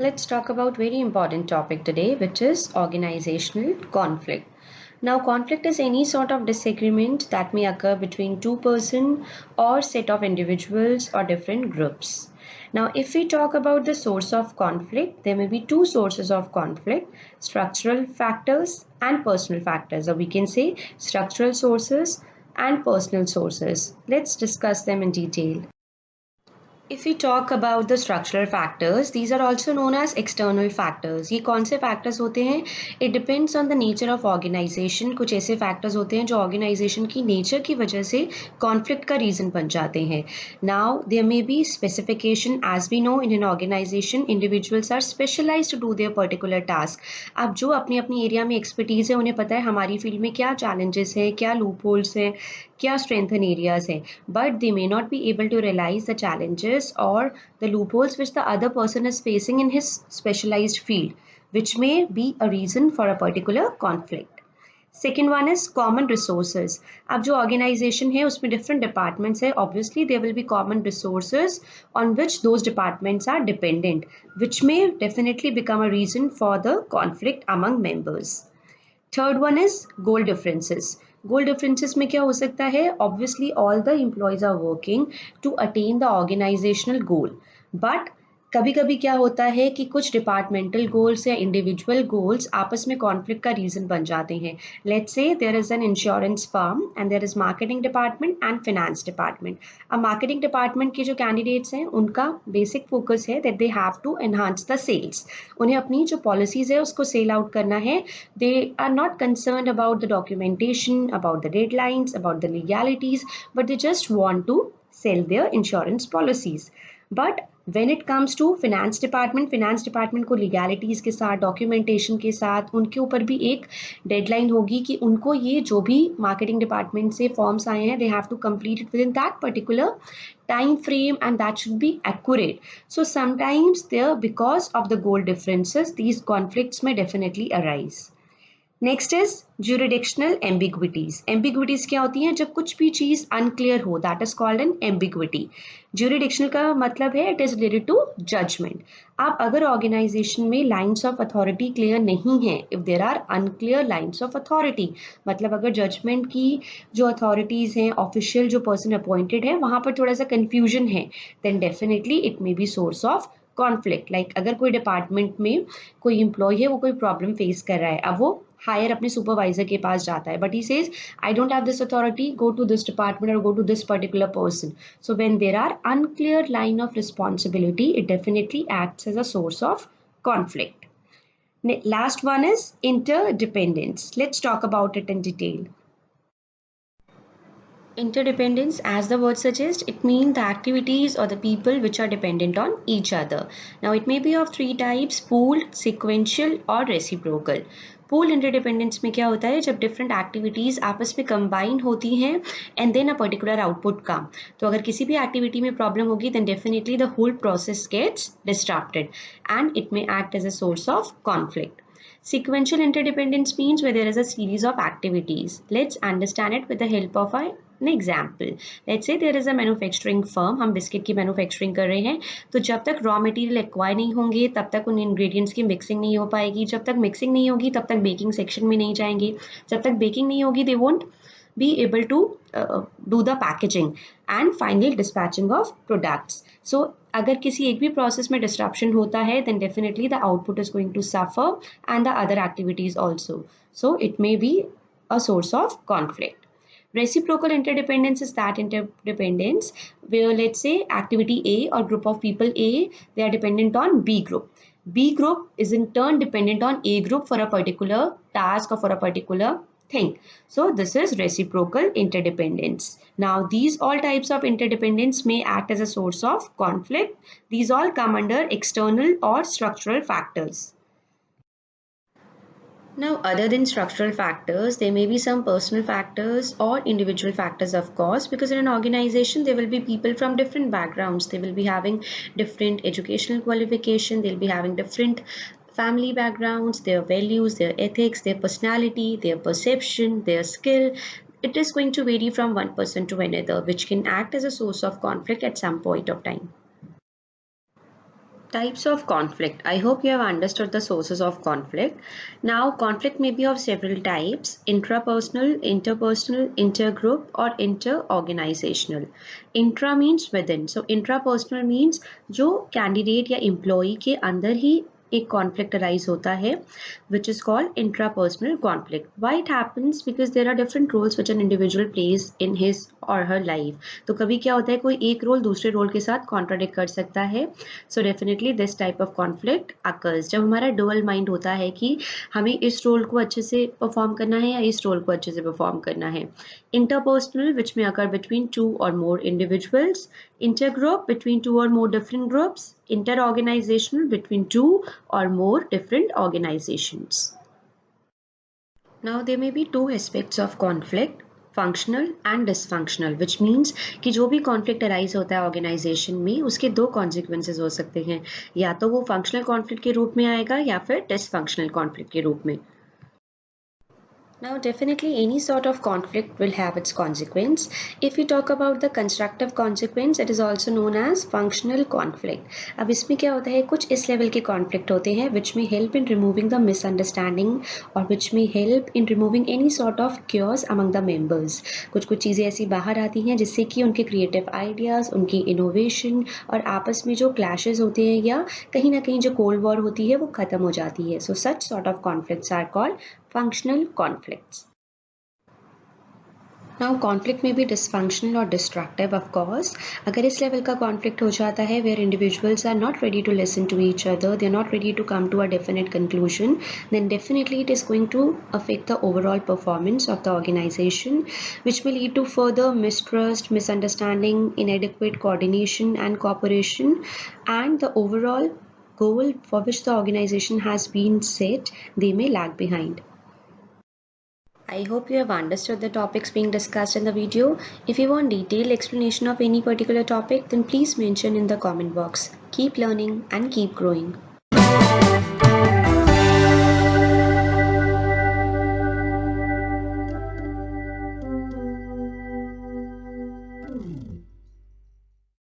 let's talk about very important topic today, which is organizational conflict. Now, conflict is any sort of disagreement that may occur between two person or set of individuals or different groups. Now, if we talk about the source of conflict, there may be two sources of conflict, structural factors and personal factors, or we can say structural sources and personal sources. Let's discuss them in detail. If we talk about the structural factors, these are also known as external factors. ये कौन से factors होते हैं? It depends on the nature of organization. कुछ ऐसे factors होते हैं जो organization की nature की वजह से conflict का reason बन जाते हैं. Now there may be specification. As we know, in an organization, individuals are specialized to do their particular task. अब जो अपनी अपनी area में expertise है, उन्हें पता है हमारी field में क्या challenges हैं, क्या loopholes हैं, क्या strengthen areas हैं, but they may not be able to realize the challenges or the loopholes which the other person is facing in his specialized field, which may be a reason for a particular conflict. Second one is common resources. अब जो organization है उसमें different departments है, obviously there will be common resources on which those departments are dependent, which may definitely become a reason for the conflict among members. Third one is goal differences. Goal differences में क्या हो सकता है? Obviously all the employees are working to attain the organizational goal, but कभी कभी क्या होता है कि कुछ डिपार्टमेंटल गोल्स या इंडिविजुअल गोल्स आपस में कॉन्फ्लिक्ट का रीजन बन जाते हैं. Let's say there is an insurance firm and there is marketing department and finance department. अब मार्केटिंग डिपार्टमेंट के जो कैंडिडेट्स हैं उनका बेसिक फोकस है that they have to enhance the sales. उन्हें अपनी जो पॉलिसीज है उसको सेल आउट करना है. They are not concerned about the documentation, about the deadlines, about the legalities, but they just want to sell their insurance policies. But when it comes to finance department को legalities के साथ, documentation के साथ, उनके ऊपर भी एक deadline होगी कि उनको ये जो भी marketing department से forms आए हैं, they have to complete it within that particular time frame and that should be accurate. So sometimes there, because of the goal differences, these conflicts may definitely arise. Next is jurisdictional ambiguities. Ambiguities क्या होती हैं? जब कुछ भी चीज unclear हो, that is called an ambiguity. jurisdictional का मतलब है it is related to judgement. अब अगर ऑर्गेनाइजेशन में लाइंस ऑफ अथॉरिटी क्लियर नहीं है, if there are unclear lines of authority, मतलब अगर जजमेंट की जो अथॉरिटीज हैं, ऑफिशियल जो पर्सन अपॉइंटेड है, वहां पर थोड़ा सा कंफ्यूजन है, then definitely it may be source of conflict. Like अगर कोई डिपार्टमेंट में कोई एम्प्लॉय है, वो कोई प्रॉब्लम फेस कर रहा है, अब वो हायर अपने सुपरवाइजर के पास जाता है, but he says I don't have this authority, go to this department और go to this particular person. So when there are unclear line of responsibility, it definitely acts as a source of conflict. Last one is interdependence. Let's talk about it in detail. Interdependence, as the word suggests, it means the activities or the people which are dependent on each other. Now it may be of three types: pooled, sequential or reciprocal. Pool interdependence में क्या होता है? जब different activities आपस में combine होती हैं and then a particular output come. तो अगर किसी भी एक्टिविटी में प्रॉब्लम होगी then definitely the whole process gets disrupted and it may act as a source of conflict. Sequential interdependence means where there is a series of activities. Let's understand it with the help of an example. Let's say there is a manufacturing firm. हम biscuit की manufacturing कर रहे हैं, तो जब तक raw material acquire नहीं होंगे तब तक उन इंग्रेडिएंट्स की मिक्सिंग नहीं हो पाएगी. जब तक मिक्सिंग नहीं होगी तब तक बेकिंग सेक्शन में नहीं जाएंगे. जब तक बेकिंग नहीं होगी they won't be able to do the packaging and final dispatching of products. So अगर किसी एक भी प्रोसेस में डिस्ट्रप्शन होता है then definitely the output is going to suffer and the other activities also. So it may be a source of conflict. Reciprocal interdependence is that interdependence where, let's say, activity A or group of people A, they are dependent on B group. B group is in turn dependent on A group for a particular task or for a particular thing. So this is reciprocal interdependence. Now these all types of interdependence may act as a source of conflict. These all come under external or structural factors. Now other than structural factors, there may be some personal factors or individual factors, of course, because in an organization there will be people from different backgrounds. They will be having different educational qualification, they'll be having different family backgrounds, their values, their ethics, their personality, their perception, their skill. It is going to vary from one person to another, which can act as a source of conflict at some point of time. Types of conflict. I hope you have understood the sources of conflict. Now, conflict may be of several types: intrapersonal, interpersonal, intergroup, or interorganizational. Intra means within. So, intrapersonal means जो candidate या employee के अंदर ही एक conflict arise होता है, which is called intrapersonal conflict. Why it happens? Because there are different roles which an individual plays in his or her life. तो कभी क्या होता है, कोई एक रोल दूसरे रोल के साथ कॉन्ट्राडिक्ट कर सकता है. So definitely this type of conflict occurs जब हमारा डुअल माइंड होता है कि हमें इस रोल को अच्छे से परफॉर्म करना है या इस रोल को अच्छे से परफॉर्म करना है. इंटरपर्सनल विच में अकर बिटवीन टू और मोर individuals. Intergroup between two or more different groups. Interorganizational between two or more different organizations. Now there may be two aspects of conflict, functional and dysfunctional, which means कि जो भी conflict arise होता है organization में उसके दो consequences हो सकते हैं, या तो वो functional conflict के रूप में आएगा या फिर dysfunctional conflict के रूप में. Now, definitely any sort of conflict will have its consequence. If we talk about the constructive consequence, it is also known as functional conflict. अब इसमें क्या होता है, कुछ इस लेवल के conflict होते हैं which may help in removing the misunderstanding और which may help in removing any sort of chaos among the members. कुछ चीज़ें ऐसी बाहर आती हैं जिससे कि उनके creative ideas, उनकी innovation और आपस में जो clashes होते हैं या कहीं ना कहीं जो cold war होती है वो ख़त्म हो जाती है. So such sort of conflicts are called functional conflicts. Now conflict may be dysfunctional or destructive, of course. अगर इस लेवल का conflict हो जाता है where individuals are not ready to listen to each other, they are not ready to come to a definite conclusion, then definitely it is going to affect the overall performance of the organization, which will lead to further mistrust, misunderstanding, inadequate coordination and cooperation, and the overall goal for which the organization has been set, they may lag behind. I hope you have understood the topics being discussed in the video. If you want detailed explanation of any particular topic, then please mention in the comment box. Keep learning and keep growing.